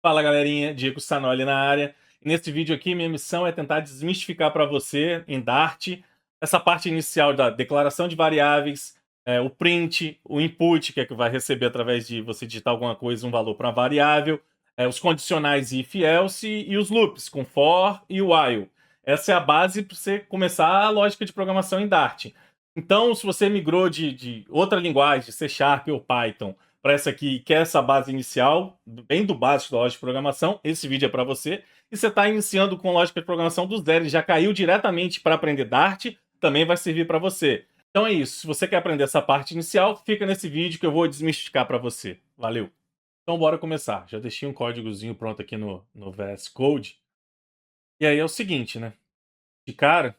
Fala galerinha, Diego Sanoli na área. E nesse vídeo aqui, minha missão é tentar desmistificar para você, em Dart, essa parte inicial da declaração de variáveis, o print, o input, que é que vai receber através de você digitar alguma coisa, um valor para uma variável, os condicionais if, else e os loops, com for e while. Essa é a base para você começar a lógica de programação em Dart. Então, se você migrou de outra linguagem, C Sharp ou Python, para essa aqui, que é essa base inicial, bem do básico da lógica de programação, esse vídeo é para você. E você está iniciando com lógica de programação do zero e já caiu diretamente para aprender Dart, também vai servir para você. Então é isso, se você quer aprender essa parte inicial, fica nesse vídeo que eu vou desmistificar para você. Valeu! Então bora começar. Já deixei um códigozinho pronto aqui no VS Code. E aí é o seguinte, né? De cara,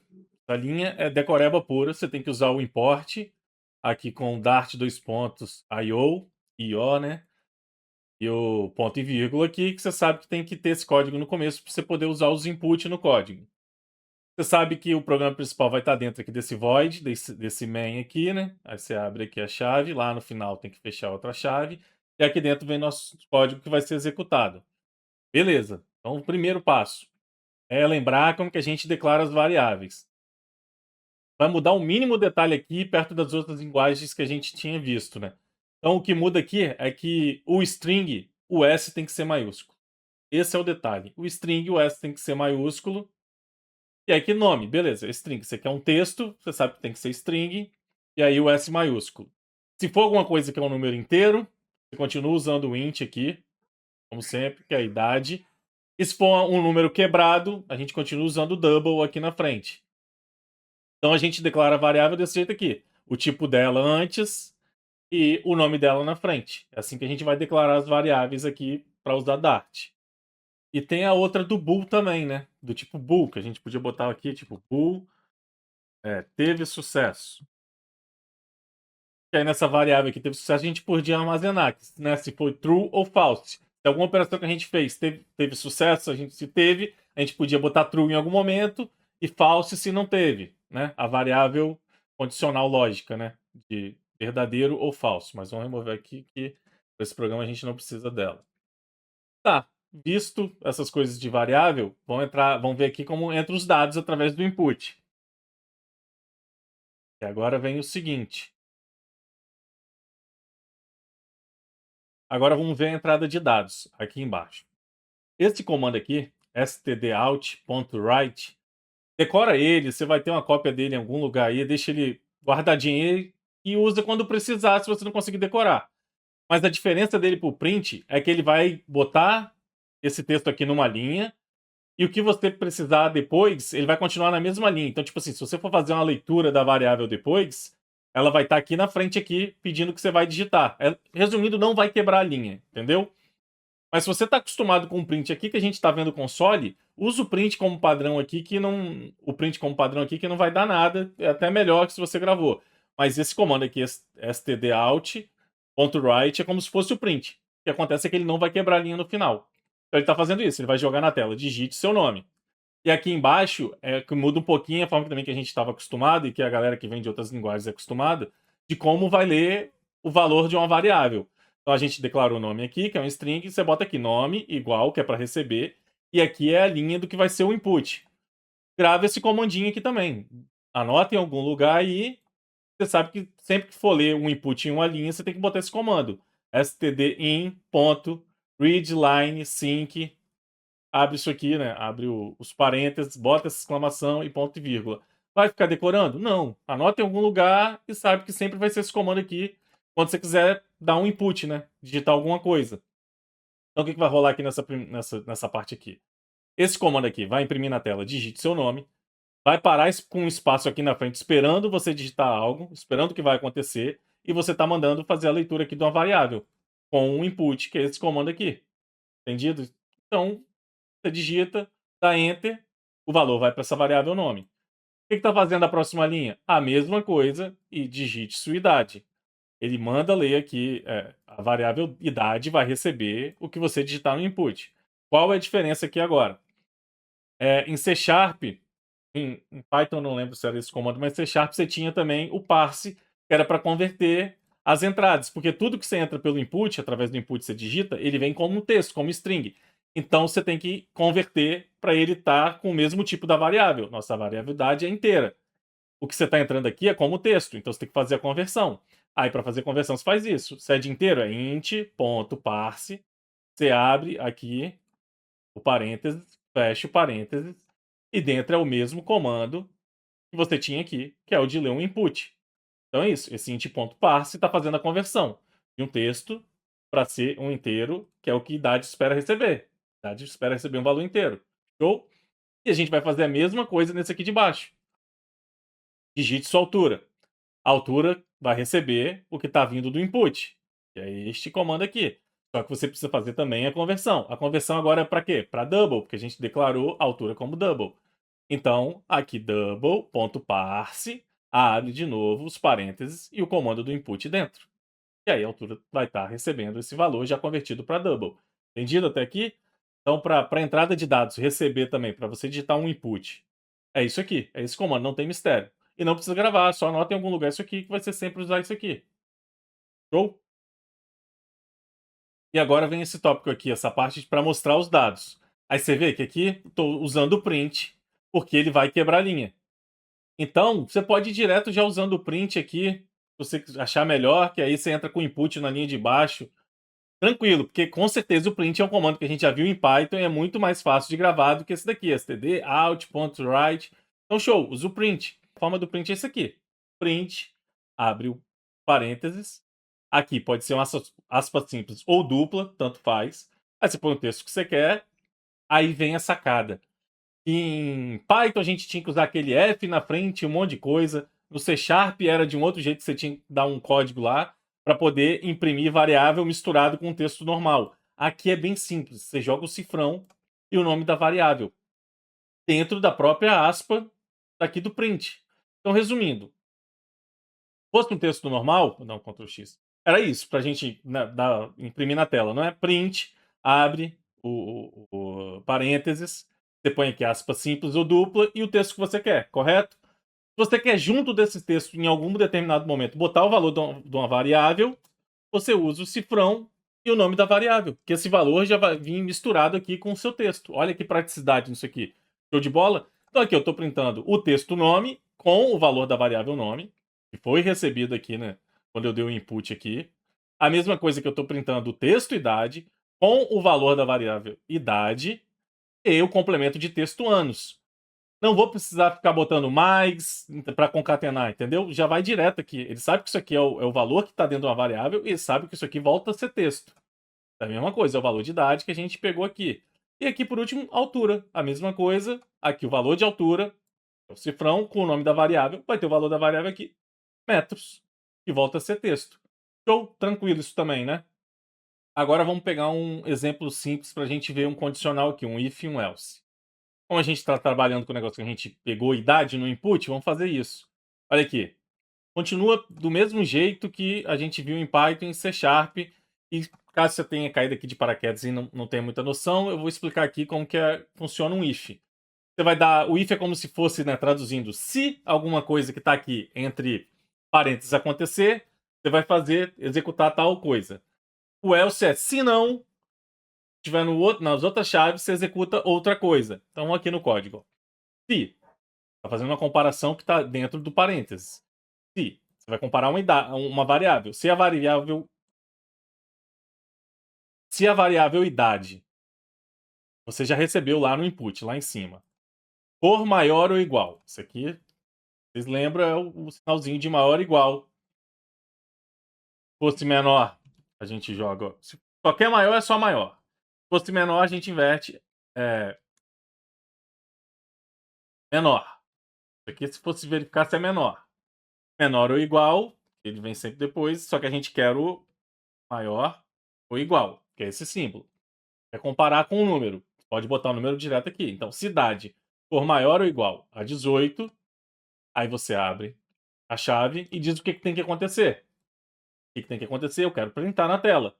a linha é decoreba pura, você tem que usar o import, aqui com Dart dois pontos, IO, né? E o ponto e vírgula aqui, que você sabe que tem que ter esse código no começo para você poder usar os inputs no código. Você sabe que o programa principal vai estar dentro aqui desse void, desse main aqui, né? Aí você abre aqui a chave, lá no final tem que fechar outra chave, e aqui dentro vem nosso código que vai ser executado. Beleza, então o primeiro passo é lembrar como que a gente declara as variáveis. Vai mudar o mínimo detalhe aqui perto das outras linguagens que a gente tinha visto, né? Então o que muda aqui é que o string, o S tem que ser maiúsculo. Esse é o detalhe. O string, o S tem que ser maiúsculo. E aí que nome? Beleza, string. Você quer um texto, você sabe que tem que ser string. E aí o S maiúsculo. Se for alguma coisa que é um número inteiro, você continua usando o int aqui, como sempre, que é a idade. E se for um número quebrado, a gente continua usando o double aqui na frente. Então a gente declara a variável desse jeito aqui. O tipo dela antes e o nome dela na frente. É assim que a gente vai declarar as variáveis aqui para usar Dart. E tem a outra do bool também, né? Do tipo bool, que a gente podia botar aqui, tipo bool, teve sucesso. E aí nessa variável aqui teve sucesso, a gente podia armazenar, né? Se foi true ou false. Se alguma operação que a gente fez teve sucesso, se teve, a gente podia botar true em algum momento e false se não teve, né? A variável condicional lógica, né? De verdadeiro ou falso. Mas vamos remover aqui que para esse programa a gente não precisa dela. Tá, visto essas coisas de variável, vamos ver aqui como entra os dados através do input. E agora vem o seguinte. Agora vamos ver a entrada de dados aqui embaixo. Esse comando aqui, stdout.write, decora ele, você vai ter uma cópia dele em algum lugar aí, deixa ele guardadinho aí e usa quando precisar, se você não conseguir decorar. Mas a diferença dele para o print é que ele vai botar esse texto aqui numa linha e o que você precisar depois, ele vai continuar na mesma linha. Então, tipo assim, se você for fazer uma leitura da variável depois, ela vai estar aqui na frente aqui, pedindo que você vai digitar. Resumindo, não vai quebrar a linha, entendeu? Mas se você está acostumado com o print aqui que a gente está vendo o console, usa o print como padrão aqui que não. O print como padrão aqui que não vai dar nada. É até melhor que se você gravou. Mas esse comando aqui, stdout.write, é como se fosse o print. O que acontece é que ele não vai quebrar a linha no final. Então ele está fazendo isso, ele vai jogar na tela, digite seu nome. E aqui embaixo, que muda um pouquinho a forma também que a gente estava acostumado, e que a galera que vem de outras linguagens é acostumada, de como vai ler o valor de uma variável. Então a gente declarou o nome aqui, que é um string, e você bota aqui nome igual, que é para receber, e aqui é a linha do que vai ser o input. Grava esse comandinho aqui também. Anota em algum lugar aí. Você sabe que sempre que for ler um input em uma linha, você tem que botar esse comando. stdin.readline_sync. Abre isso aqui, né? Abre os parênteses, bota essa exclamação e ponto e vírgula. Vai ficar decorando? Não. Anota em algum lugar e sabe que sempre vai ser esse comando aqui quando você quiser dar um input, né? Digitar alguma coisa. Então o que vai rolar aqui nessa parte aqui? Esse comando aqui vai imprimir na tela, digite seu nome, vai parar com um espaço aqui na frente esperando você digitar algo, esperando o que vai acontecer, e você está mandando fazer a leitura aqui de uma variável com um input, que é esse comando aqui. Entendido? Então, você digita, dá Enter, o valor vai para essa variável nome. O que está fazendo a próxima linha? A mesma coisa e digite sua idade. Ele manda ler aqui, a variável idade vai receber o que você digitar no input. Qual é a diferença aqui agora? Em C Sharp, em Python eu não lembro se era esse comando, mas em C Sharp você tinha também o parse, que era para converter as entradas, porque tudo que você entra pelo input, através do input você digita, ele vem como um texto, como string. Então você tem que converter para ele estar com o mesmo tipo da variável. Nossa variabilidade é inteira. O que você está entrando aqui é como texto, então você tem que fazer a conversão. Aí para fazer a conversão você faz isso. Se é de inteiro, é int.parse. Você abre aqui o parênteses, fecha o parênteses, e dentro é o mesmo comando que você tinha aqui, que é o de ler um input. Então é isso, esse int.parse está fazendo a conversão de um texto para ser um inteiro, que é o que idade espera receber. Idade espera receber um valor inteiro. Show? E a gente vai fazer a mesma coisa nesse aqui de baixo. Digite sua altura. A altura vai receber o que está vindo do input, que é este comando aqui. Só que você precisa fazer também a conversão. A conversão agora é para quê? Para double, porque a gente declarou a altura como double. Então, aqui double.parse, abre de novo os parênteses e o comando do input dentro. E aí a altura vai estar recebendo esse valor já convertido para double. Entendido até aqui? Então, para a entrada de dados, receber também, para você digitar um input, é isso aqui, é esse comando, não tem mistério. E não precisa gravar, só anota em algum lugar isso aqui, que vai ser sempre usar isso aqui. Show? E agora vem esse tópico aqui, essa parte para mostrar os dados. Aí você vê que aqui estou usando o print, porque ele vai quebrar a linha. Então, você pode ir direto já usando o print aqui, se você achar melhor, que aí você entra com o input na linha de baixo. Tranquilo, porque com certeza o print é um comando que a gente já viu em Python e é muito mais fácil de gravar do que esse daqui, std out.write. Então, show, usa o print. A forma do print é esse aqui. Print, abre o parênteses. Aqui pode ser uma aspa simples ou dupla, tanto faz. Aí você põe o texto que você quer. Aí vem a sacada. Em Python a gente tinha que usar aquele F na frente, um monte de coisa. No C Sharp era de um outro jeito, você tinha que dar um código lá para poder imprimir variável misturado com um texto normal. Aqui é bem simples, você joga o cifrão e o nome da variável dentro da própria aspa daqui do print. Então, resumindo, se fosse um texto normal, vou dar um Ctrl X, era isso, para a gente, né, imprimir na tela, não é? Print, abre o parênteses, você põe aqui aspa simples ou dupla e o texto que você quer, correto? Se você quer, junto desse texto, em algum determinado momento, botar o valor de uma variável, você usa o cifrão e o nome da variável, que esse valor já vai vir misturado aqui com o seu texto. Olha que praticidade nisso aqui. Show de bola? Então aqui eu estou printando o texto nome com o valor da variável nome, que foi recebido aqui, né, quando eu dei o input aqui. A mesma coisa que eu estou printando o texto idade com o valor da variável idade e o complemento de texto anos. Não vou precisar ficar botando mais para concatenar, entendeu? Já vai direto aqui. Ele sabe que isso aqui é o valor que está dentro de uma variável e ele sabe que isso aqui volta a ser texto. É a mesma coisa, é o valor de idade que a gente pegou aqui. E aqui, por último, altura. A mesma coisa. Aqui o valor de altura, o cifrão com o nome da variável. Vai ter o valor da variável aqui, metros, que volta a ser texto. Show? Tranquilo isso também, né? Agora vamos pegar um exemplo simples para a gente ver um condicional aqui, um if e um else. Como a gente está trabalhando com o negócio que a gente pegou idade no input, vamos fazer isso. Olha aqui. Continua do mesmo jeito que a gente viu em Python e C Sharp. E caso você tenha caído aqui de paraquedas e não tenha muita noção, eu vou explicar aqui como que funciona um if. Você vai dar. O if é como se fosse, né, traduzindo, se alguma coisa que está aqui entre parênteses acontecer, você vai executar tal coisa. O else é se não tiver nas outras chaves, você executa outra coisa. Então, aqui no código. Se. Está fazendo uma comparação que está dentro do parênteses. Se. Você vai comparar uma variável. Se a variável idade você já recebeu lá no input, lá em cima, for maior ou igual. Isso aqui, vocês lembram, é o sinalzinho de maior ou igual. Se fosse menor, a gente joga. Se qualquer maior é só maior. Se fosse menor, a gente inverte. Menor. Isso aqui, se fosse verificar se é menor. Menor ou igual, ele vem sempre depois, só que a gente quer o maior ou igual, que é esse símbolo. É comparar com um número. Pode botar o número direto aqui. Então, se idade for maior ou igual a 18, aí você abre a chave e diz o que tem que acontecer. O que tem que acontecer? Eu quero printar na tela.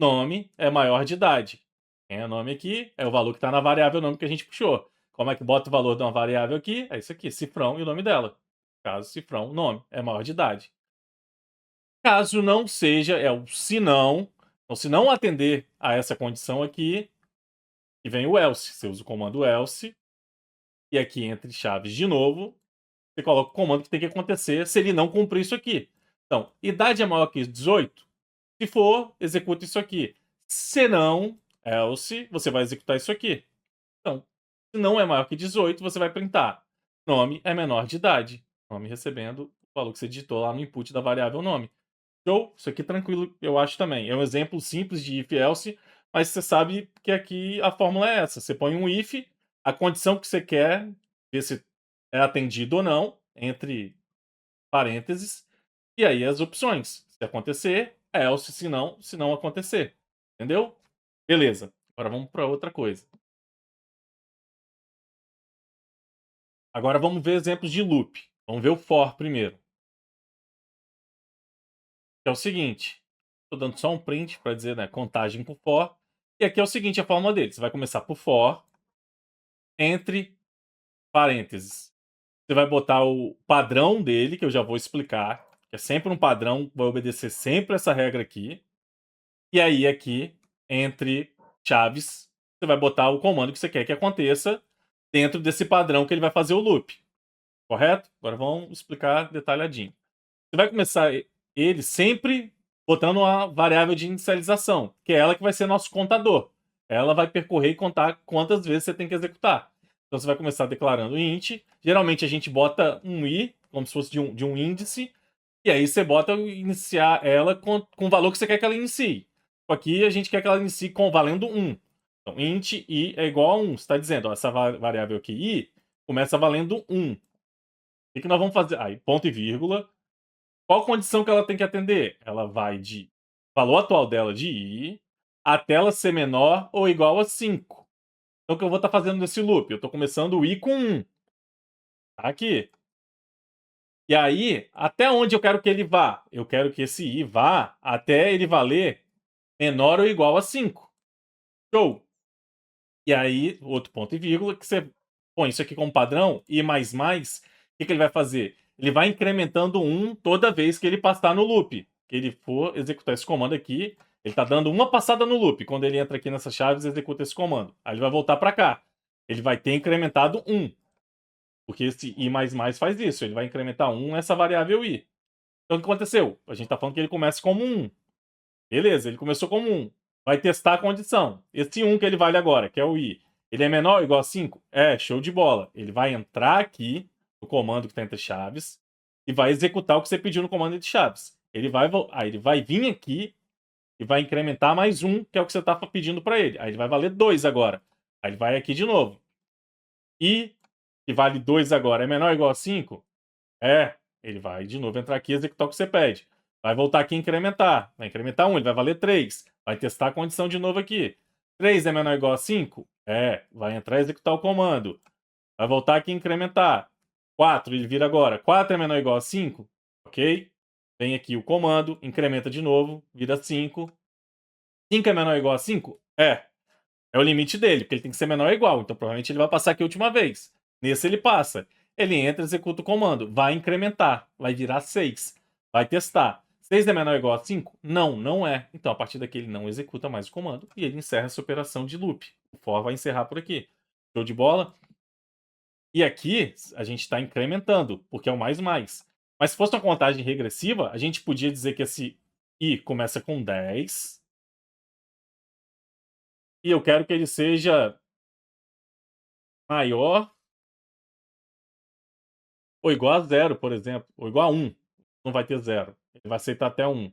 Nome é maior de idade. Quem é nome aqui é o valor que está na variável nome que a gente puxou. Como é que bota o valor de uma variável aqui? É isso aqui, cifrão e o nome dela. Caso cifrão, nome, é maior de idade. Caso não seja, é o se não. Então, se não atender a essa condição aqui, E vem o else. Você usa o comando else. E aqui entre chaves de novo, você coloca o comando que tem que acontecer se ele não cumprir isso aqui. Então, idade é maior que 18? Se for, executa isso aqui. Se não, else, você vai executar isso aqui. Então, se não é maior que 18, você vai printar. Nome é menor de idade. Nome recebendo o valor que você digitou lá no input da variável nome. Show? Isso aqui tranquilo, eu acho também. É um exemplo simples de if else, mas você sabe que aqui a fórmula é essa. Você põe um if, a condição que você quer, ver se é atendido ou não, entre parênteses, e aí as opções. Se acontecer, else, se não acontecer. Entendeu? Beleza. Agora vamos para outra coisa. Agora vamos ver exemplos de loop. Vamos ver o for primeiro. Que é o seguinte, estou dando só um print para dizer, né, contagem com for. E aqui é o seguinte, a fórmula dele. Você vai começar por for, entre parênteses. Você vai botar o padrão dele, que eu já vou explicar, que é sempre um padrão, vai obedecer sempre essa regra aqui. E aí aqui, entre chaves, você vai botar o comando que você quer que aconteça dentro desse padrão que ele vai fazer o loop. Correto? Agora vamos explicar detalhadinho. Você vai começar ele sempre botando uma variável de inicialização, que é ela que vai ser nosso contador. Ela vai percorrer e contar quantas vezes você tem que executar. Então você vai começar declarando int. Geralmente a gente bota um i, como se fosse de um índice, e aí você bota iniciar ela com o valor que você quer que ela inicie. Aqui a gente quer que ela inicie com valendo 1. Então int i é igual a 1. Você está dizendo, ó, essa variável aqui i começa valendo 1. O que nós vamos fazer? Aí, ponto e vírgula. Qual condição que ela tem que atender? Ela vai de valor atual dela de i até ela ser menor ou igual a 5. Então o que eu vou estar fazendo nesse loop? Eu estou começando o i com 1. Tá aqui. E aí, até onde eu quero que ele vá? Eu quero que esse i vá até ele valer menor ou igual a 5. Show! E aí, outro ponto e vírgula, que você põe isso aqui como padrão, i++, o que ele vai fazer? Ele vai incrementando 1 toda vez que ele passar no loop. Que ele for executar esse comando aqui, ele está dando uma passada no loop. Quando ele entra aqui nessas chaves, executa esse comando. Aí ele vai voltar para cá. Ele vai ter incrementado 1. Porque esse i++ faz isso. Ele vai incrementar 1 nessa variável i. Então o que aconteceu? A gente está falando que ele começa como 1. Beleza, ele começou como 1. Vai testar a condição. Esse 1 que ele vale agora, que é o i, ele é menor ou igual a 5? É, show de bola. Ele vai entrar aqui no comando que está entre chaves e vai executar o que você pediu no comando entre chaves. Ele vai vir aqui e vai incrementar mais 1, que é o que você está pedindo para ele. Aí ele vai valer 2 agora. Aí ele vai aqui de novo. I, que vale 2 agora, é menor ou igual a 5? É. Ele vai de novo entrar aqui e executar o que você pede. Vai voltar aqui e incrementar. Vai incrementar 1, ele vai valer 3. Vai testar a condição de novo aqui. 3 é menor ou igual a 5? É. Vai entrar e executar o comando. Vai voltar aqui e incrementar. 4, ele vira agora. 4 é menor ou igual a 5? Ok. Vem aqui o comando, incrementa de novo, vira 5. 5 é menor ou igual a 5? É. É o limite dele, porque ele tem que ser menor ou igual. Então provavelmente ele vai passar aqui a última vez. Nesse ele passa. Ele entra, executa o comando. Vai incrementar. Vai virar 6. Vai testar. 6 é menor ou igual a 5? Não, não é. Então a partir daqui ele não executa mais o comando e ele encerra essa operação de loop. O for vai encerrar por aqui. Show de bola? E aqui a gente está incrementando, porque é o mais mais. Mas se fosse uma contagem regressiva, a gente podia dizer que esse i começa com 10. E eu quero que ele seja maior ou igual a 0, por exemplo, ou igual a 1. Não vai ter 0. Ele vai aceitar até 1.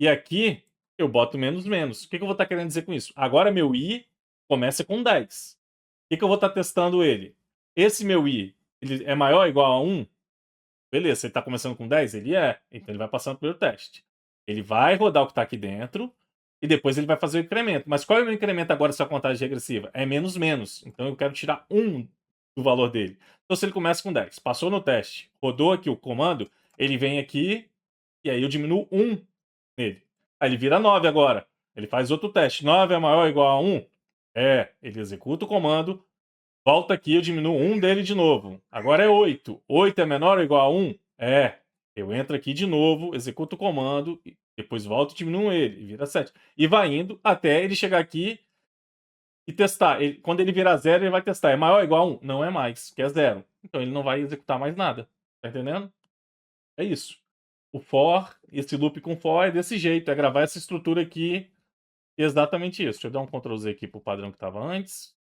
E aqui eu boto menos menos. O que eu vou estar querendo dizer com isso? Agora meu i começa com 10. O que eu vou estar testando ele? Esse meu i, ele é maior ou igual a 1? Beleza, ele está começando com 10? Ele é. Então ele vai passar no primeiro teste. Ele vai rodar o que está aqui dentro e depois ele vai fazer o incremento. Mas qual é o meu incremento agora se a contagem regressiva? É menos menos. Então eu quero tirar 1 do valor dele. Então se ele começa com 10, passou no teste, rodou aqui o comando, ele vem aqui e aí eu diminuo 1 nele. Aí ele vira 9 agora. Ele faz outro teste. 9 é maior ou igual a 1? É. Ele executa o comando, volta aqui, eu diminuo 1 dele de novo. Agora é 8. 8 é menor ou igual a 1? É. Eu entro aqui de novo, executo o comando, depois volto e diminuo ele, e vira 7. E vai indo até ele chegar aqui e testar. Quando ele virar 0, ele vai testar. É maior ou igual a 1? Não é mais, que é 0. Então ele não vai executar mais nada. Tá entendendo? É isso. O for, esse loop com for é desse jeito. É gravar essa estrutura aqui. Exatamente isso. Deixa eu dar um Ctrl Z aqui pro padrão que estava antes.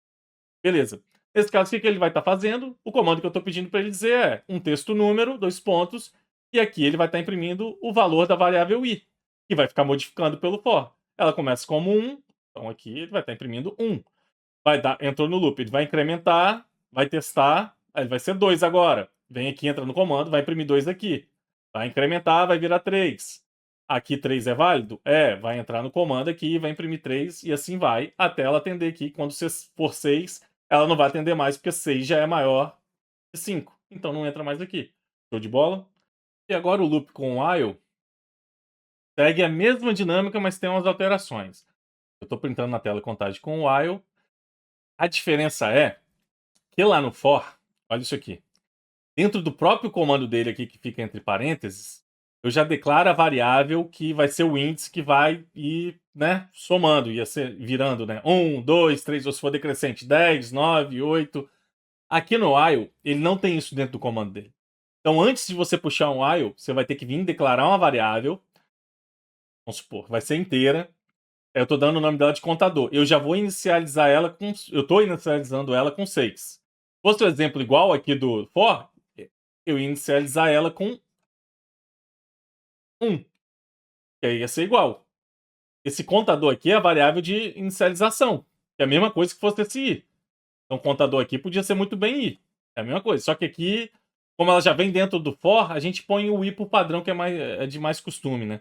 Beleza. Nesse caso, o que ele vai estar fazendo? O comando que eu estou pedindo para ele dizer é um texto número, 2 pontos, e aqui ele vai estar imprimindo o valor da variável i, que vai ficar modificando pelo for. Ela começa como 1, então aqui ele vai estar imprimindo 1. Entrou no loop, ele vai incrementar, vai testar, aí ele vai ser 2 agora. Vem aqui, entra no comando, vai imprimir 2 aqui. Vai incrementar, vai virar 3. Aqui 3 é válido? É, vai entrar no comando aqui, vai imprimir 3 e assim vai, até ela atender aqui. Quando for 6, ela não vai atender mais, porque 6 já é maior que 5. Então não entra mais aqui. Show de bola? E agora o loop com o while segue a mesma dinâmica, mas tem umas alterações. Eu estou printando na tela a contagem com o while. A diferença é que lá no for, olha isso aqui. Dentro do próprio comando dele aqui, que fica entre parênteses, eu já declaro a variável que vai ser o índice que vai ir, né, somando, ia ser virando, né, 1, 2, 3, ou se for decrescente, 10, 9, 8. Aqui no while, ele não tem isso dentro do comando dele. Então, antes de você puxar um while, você vai ter que vir declarar uma variável, vamos supor, vai ser inteira. Eu estou dando o nome dela de contador. Eu já vou inicializar ela com... Eu estou inicializando ela com 6. Se fosse um exemplo igual aqui do for, eu ia inicializar ela com 1. Que aí ia ser igual. Esse contador aqui é a variável de inicialização. Que é a mesma coisa que fosse esse i. Então o contador aqui podia ser muito bem i. É a mesma coisa. Só que aqui, como ela já vem dentro do for, a gente põe o i por padrão, que é de mais costume, né?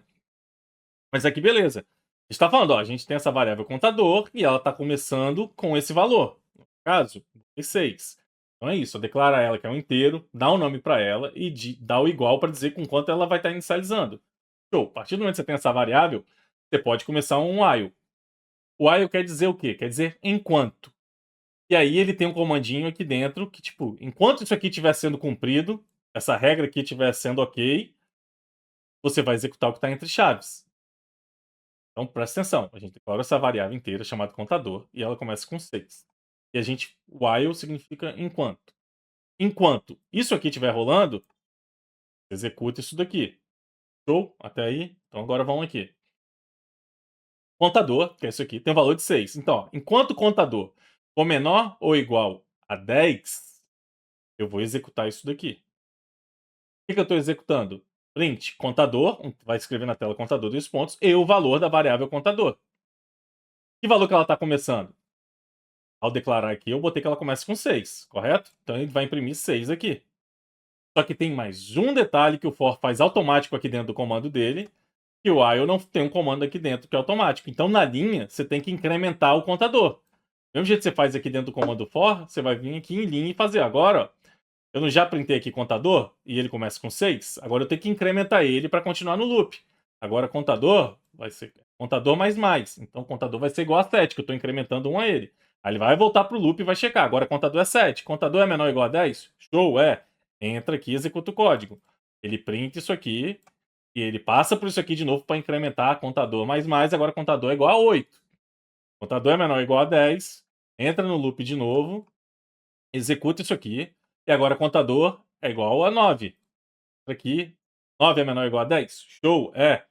Mas aqui, beleza. A gente está falando, ó, a gente tem essa variável contador e ela está começando com esse valor. No caso, 6. Então é isso, declara ela que é um inteiro, dá um nome para ela e dá o igual para dizer com quanto ela vai estar inicializando. Show. A partir do momento que você tem essa variável, você pode começar um while. O while quer dizer o quê? Quer dizer enquanto. E aí ele tem um comandinho aqui dentro que, tipo, enquanto isso aqui estiver sendo cumprido, essa regra aqui estiver sendo ok, você vai executar o que está entre chaves. Então presta atenção, a gente declara essa variável inteira chamada contador e ela começa com 6. E a gente, while significa enquanto. Enquanto isso aqui estiver rolando, executa isso daqui. Show? Até aí? Então agora vamos aqui. Contador, que é isso aqui, tem um valor de 6. Então, ó, enquanto o contador for menor ou igual a 10, eu vou executar isso daqui. O que eu estou executando? Print contador, vai escrever na tela contador dos pontos, e o valor da variável contador. Que valor que ela está começando? Ao declarar aqui, eu botei que ela começa com 6, correto? Então ele vai imprimir 6 aqui. Só que tem mais um detalhe que o for faz automático aqui dentro do comando dele, que o while não tem um comando aqui dentro que é automático. Então na linha, você tem que incrementar o contador. Do mesmo jeito que você faz aqui dentro do comando for, você vai vir aqui em linha e fazer. Agora, ó, eu não já printei aqui contador, e ele começa com 6, agora eu tenho que incrementar ele para continuar no loop. Agora contador vai ser contador mais mais. Então contador vai ser igual a 7, que eu estou incrementando 1 a ele. Aí ele vai voltar para o loop e vai checar. Agora contador é 7. Contador é menor ou igual a 10? Show, é. Entra aqui e executa o código. Ele printa isso aqui e ele passa por isso aqui de novo para incrementar contador mais mais. Agora contador é igual a 8. Contador é menor ou igual a 10. Entra no loop de novo. Executa isso aqui. E agora contador é igual a 9. Aqui. 9 é menor ou igual a 10? Show, é.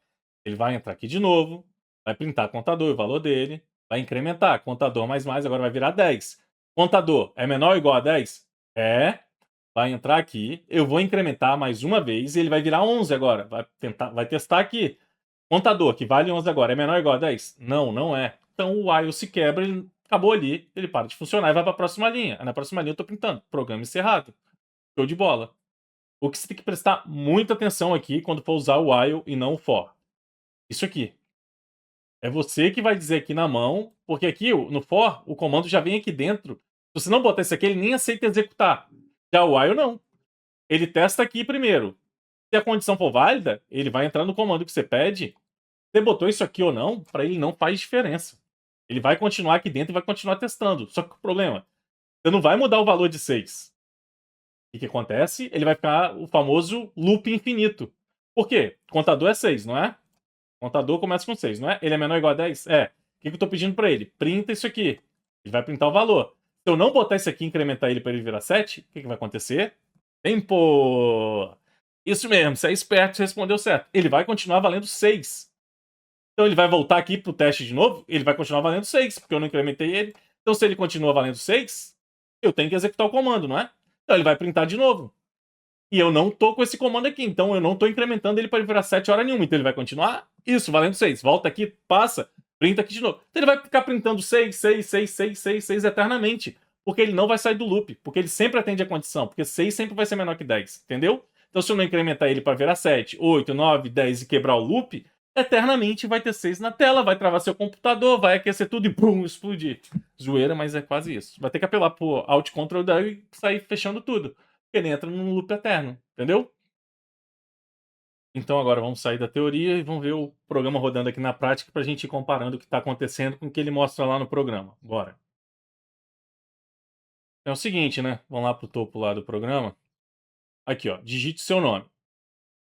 Ele vai entrar aqui de novo. Vai printar contador, o valor dele. Vai incrementar. Contador mais mais, agora vai virar 10. Contador é menor ou igual a 10? É. Vai entrar aqui. Eu vou incrementar mais uma vez e ele vai virar 11 agora. Vai testar aqui. Contador, que vale 11 agora, é menor ou igual a 10? Não, não é. Então o while se quebra, ele acabou ali, ele para de funcionar e vai para a próxima linha. Aí na próxima linha eu estou printando. Programa encerrado. Show de bola. O que você tem que prestar muita atenção aqui quando for usar o while e não o for. Isso aqui. É você que vai dizer aqui na mão, porque aqui no for, o comando já vem aqui dentro. Se você não botar isso aqui, ele nem aceita executar. Já o while não. Ele testa aqui primeiro. Se a condição for válida, ele vai entrar no comando que você pede. Você botou isso aqui ou não, para ele não faz diferença. Ele vai continuar aqui dentro e vai continuar testando. Só que o problema, você não vai mudar o valor de 6. O que acontece? Ele vai ficar o famoso loop infinito. Por quê? Contador é 6, não é? Contador começa com 6, não é? Ele é menor ou igual a 10? É. O que eu estou pedindo para ele? Printa isso aqui. Ele vai printar o valor. Se eu não botar isso aqui e incrementar ele para ele virar 7, o que, que vai acontecer? Tempo! Isso mesmo, você é esperto, você respondeu certo. Ele vai continuar valendo 6. Então ele vai voltar aqui pro teste de novo, ele vai continuar valendo 6, porque eu não incrementei ele. Então se ele continua valendo 6, eu tenho que executar o comando, não é? Então ele vai printar de novo. E eu não tô com esse comando aqui, então eu não tô incrementando ele para ele virar 7 hora nenhuma. Então ele vai continuar isso, valendo 6. Volta aqui, passa, printa aqui de novo. Então ele vai ficar printando 6, 6, 6, 6, 6, 6 eternamente. Porque ele não vai sair do loop, porque ele sempre atende a condição, porque 6 sempre vai ser menor que 10, entendeu? Então se eu não incrementar ele para virar 7, 8, 9, 10 e quebrar o loop, eternamente vai ter 6 na tela, vai travar seu computador, vai aquecer tudo e pum, explodir. Zoeira, mas é quase isso. Vai ter que apelar pro Alt Ctrl D e sair fechando tudo. Ele entra num loop eterno, entendeu? Então agora vamos sair da teoria e vamos ver o programa rodando aqui na prática para a gente ir comparando o que está acontecendo com o que ele mostra lá no programa. Bora. É o seguinte, né? Vamos lá pro topo lá do programa. Aqui, ó, digite seu nome.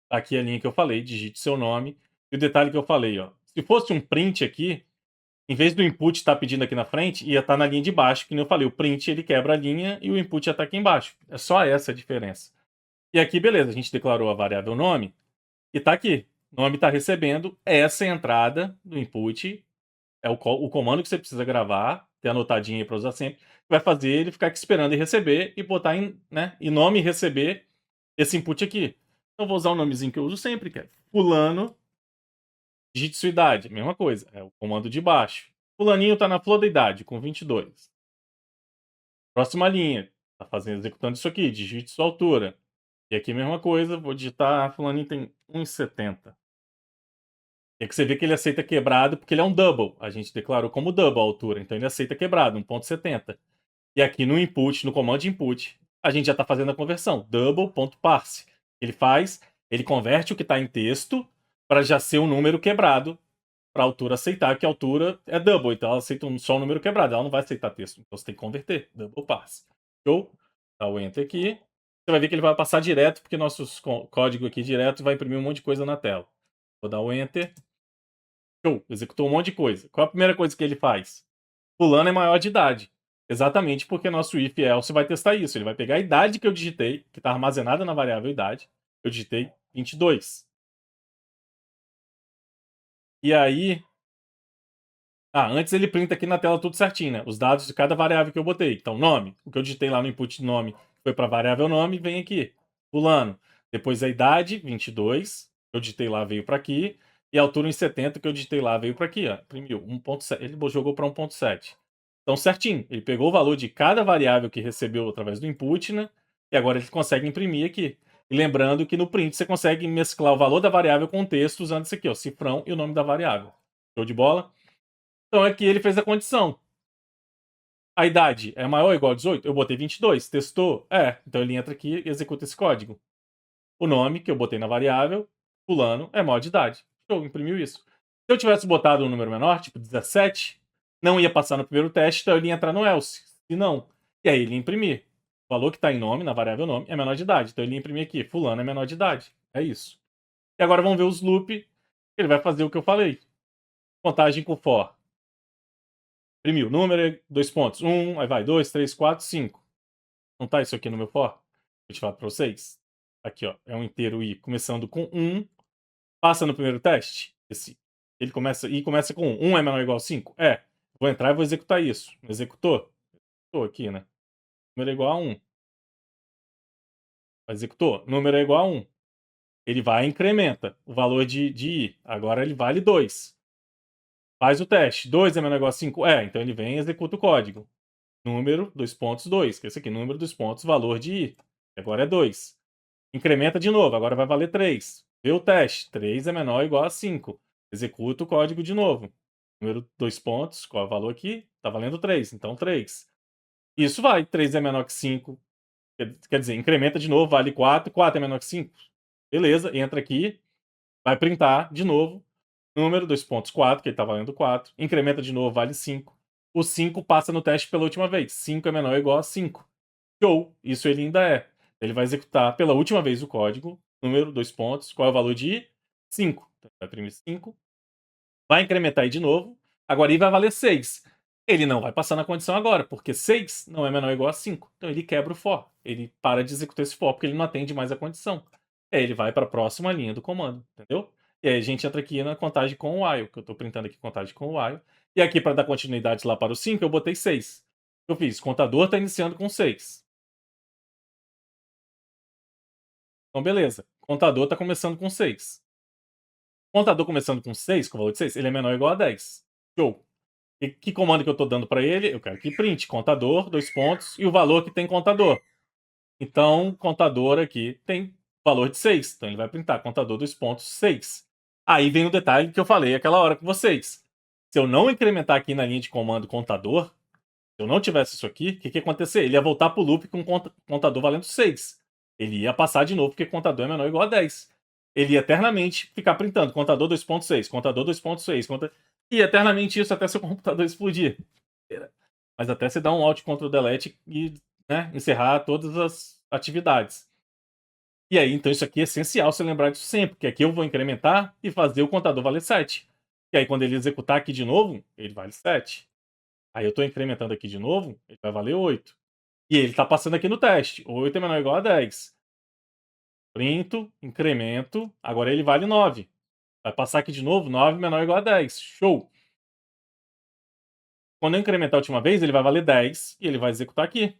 Aqui é a linha que eu falei, digite seu nome. E o detalhe que eu falei, ó. Se fosse um print aqui, em vez do input estar pedindo aqui na frente, ia estar na linha de baixo, que nem eu falei. O print ele quebra a linha e o input ia estar aqui embaixo. É só essa a diferença. E aqui, beleza, a gente declarou a variável nome. E tá aqui. O nome está recebendo essa entrada do input. É o comando que você precisa gravar, ter anotadinho aí para usar sempre. Vai fazer ele ficar aqui esperando e receber e botar em, né, em nome e receber esse input aqui. Então vou usar o nomezinho que eu uso sempre, que é fulano, digite sua idade. Mesma coisa, é o comando de baixo. Fulaninho está na flor da idade, com 22. Próxima linha, está executando isso aqui, digite sua altura. E aqui mesma coisa, vou digitar, fulaninho tem 1,70. É que você vê que ele aceita quebrado porque ele é um double. A gente declarou como double a altura, então ele aceita quebrado, 1,70. E aqui no input, no comando input, a gente já está fazendo a conversão, double.parse. Ele converte o que está em texto para já ser um número quebrado para a altura aceitar, que a altura é double, então ela aceita só um número quebrado, ela não vai aceitar texto, então você tem que converter, double parse. Show? Dá o enter aqui. Você vai ver que ele vai passar direto, porque nosso código aqui direto vai imprimir um monte de coisa na tela. Vou dar o enter. Show, executou um monte de coisa. Qual a primeira coisa que ele faz? Fulano é maior de idade. Exatamente porque nosso if else vai testar isso. Ele vai pegar a idade que eu digitei, que está armazenada na variável idade. Eu digitei 22. E aí... antes ele printa aqui na tela tudo certinho, né? Os dados de cada variável que eu botei. Então, nome. O que eu digitei lá no input nome foi para a variável nome, vem aqui. Fulano. Depois a idade, 22. Eu digitei lá, veio para aqui. E a altura em 70 que eu digitei lá veio para aqui, ó. Imprimiu 1.7. Ele jogou para 1.7. Então, certinho. Ele pegou o valor de cada variável que recebeu através do input, né? E agora ele consegue imprimir aqui. E lembrando que no print você consegue mesclar o valor da variável com o texto usando isso aqui, ó. Cifrão e o nome da variável. Show de bola? Então aqui ele fez a condição. A idade é maior ou igual a 18? Eu botei 22. Testou? Então ele entra aqui e executa esse código. O nome que eu botei na variável, fulano, é maior de idade. Show, imprimiu isso. Se eu tivesse botado um número menor, tipo 17, não ia passar no primeiro teste, então ele ia entrar no else. Se não, e aí ele ia imprimir. O valor que está em nome, na variável nome, é menor de idade. Então ele ia imprimir aqui, fulano é menor de idade. É isso. E agora vamos ver os loop. Ele vai fazer o que eu falei. Contagem com for. Imprimiu. Número, 2 pontos. 1, aí vai, 2, 3, 4, 5. Não tá isso aqui no meu for? Vou te falar pra vocês. Aqui, ó. É um inteiro i começando com 1. Passa no primeiro teste. Ele começa com 1. 1 é menor ou igual a 5? É. Vou entrar e vou executar isso. Executou? Executou aqui, né? Número é igual a 1. Executou? Número é igual a 1. Ele vai e incrementa o valor de i. Agora ele vale 2. Faz o teste. 2 é menor ou igual a 5? É. Então ele vem e executa o código. Número, 2 pontos, 2. Que é esse aqui, número, 2 pontos, valor de i. Agora é 2. Incrementa de novo, agora vai valer 3. Vê o teste. 3 é menor ou igual a 5. Executa o código de novo. Número, 2 pontos, qual é o valor aqui? Está valendo 3, então 3. Isso vai, 3 é menor que 5. Quer dizer, incrementa de novo, vale 4. 4 é menor que 5. Beleza, entra aqui, vai printar de novo. Número, 2 pontos, 4, que ele está valendo 4. Incrementa de novo, vale 5. O 5 passa no teste pela última vez. 5 é menor ou igual a 5. Show! Isso ele ainda é. Ele vai executar pela última vez o código. Número, 2 pontos. Qual é o valor de i? 5. Então, vai imprimir 5. Vai incrementar aí de novo. Agora i vai valer 6. Ele não vai passar na condição agora, porque 6 não é menor ou igual a 5. Então ele quebra o for. Ele para de executar esse for, porque ele não atende mais a condição. Aí ele vai para a próxima linha do comando, entendeu? E aí a gente entra aqui na contagem com o while, que eu estou printando aqui contagem com o while. E aqui, para dar continuidade lá para o 5, eu botei 6. Eu fiz, contador está iniciando com 6. Então, beleza. Contador está começando com 6. Contador começando com 6, com o valor de 6, ele é menor ou igual a 10. Show. E que comando que eu estou dando para ele? Eu quero que print contador, 2 pontos, e o valor que tem contador. Então, contador aqui tem valor de 6. Então, ele vai printar contador 2 pontos 6. Aí vem o detalhe que eu falei aquela hora com vocês. Se eu não incrementar aqui na linha de comando contador, se eu não tivesse isso aqui, o que ia acontecer? Ele ia voltar para o loop com contador valendo 6. Ele ia passar de novo, porque contador é menor ou igual a 10. Ele ia eternamente ficar printando contador 2.6, contador 2.6, e eternamente isso até seu computador explodir. Mas até você dar um Alt Ctrl Delete e, né, encerrar todas as atividades. E aí, então isso aqui é essencial você lembrar disso sempre, porque aqui eu vou incrementar e fazer o contador valer 7. E aí quando ele executar aqui de novo, ele vale 7. Aí eu estou incrementando aqui de novo, ele vai valer 8. E ele está passando aqui no teste. 8 é menor ou igual a 10. Printo, incremento, agora ele vale 9. Vai passar aqui de novo, 9 menor ou igual a 10. Show! Quando eu incrementar a última vez, ele vai valer 10 e ele vai executar aqui.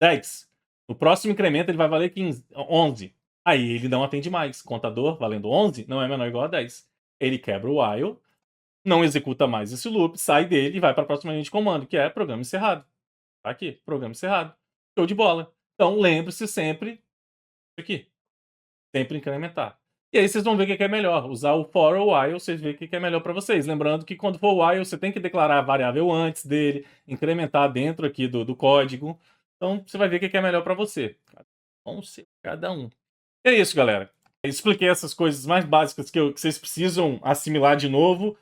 10. No próximo incremento ele vai valer 15, 11. Aí ele não atende mais. Contador valendo 11 não é menor ou igual a 10. Ele quebra o while, não executa mais esse loop, sai dele e vai para a próxima linha de comando, que é programa encerrado. Tá aqui, programa encerrado. Show de bola. Então lembre-se sempre aqui. Sempre incrementar. E aí vocês vão ver o que é melhor. Usar o for ou while, vocês verem o que é melhor para vocês. Lembrando que quando for while, você tem que declarar a variável antes dele, incrementar dentro aqui do código. Então você vai ver o que é melhor para você. Vamos ser cada um. E é isso, galera. Eu expliquei essas coisas mais básicas que vocês precisam assimilar de novo.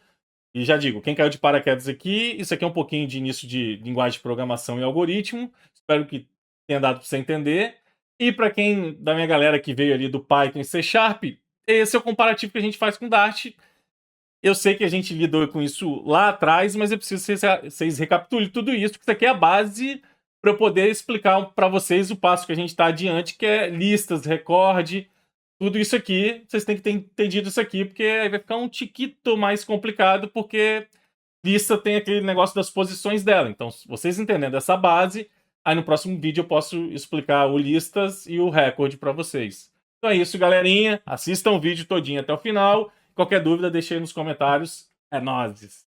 E já digo, quem caiu de paraquedas aqui, isso aqui é um pouquinho de início de linguagem de programação e algoritmo. Espero que tenha dado para você entender. E para quem da minha galera que veio ali do Python e C Sharp, esse é o comparativo que a gente faz com Dart. Eu sei que a gente lidou com isso lá atrás, mas eu preciso que vocês recapitulem tudo isso, porque isso aqui é a base para eu poder explicar para vocês o passo que a gente está adiante, que é listas, recorde, tudo isso aqui. Vocês têm que ter entendido isso aqui, porque aí vai ficar um tiquito mais complicado, porque lista tem aquele negócio das posições dela. Então, se vocês entendendo essa base, aí no próximo vídeo eu posso explicar o listas e o recorde para vocês. Então é isso, galerinha. Assistam o vídeo todinho até o final. Qualquer dúvida, deixe aí nos comentários. É nóis!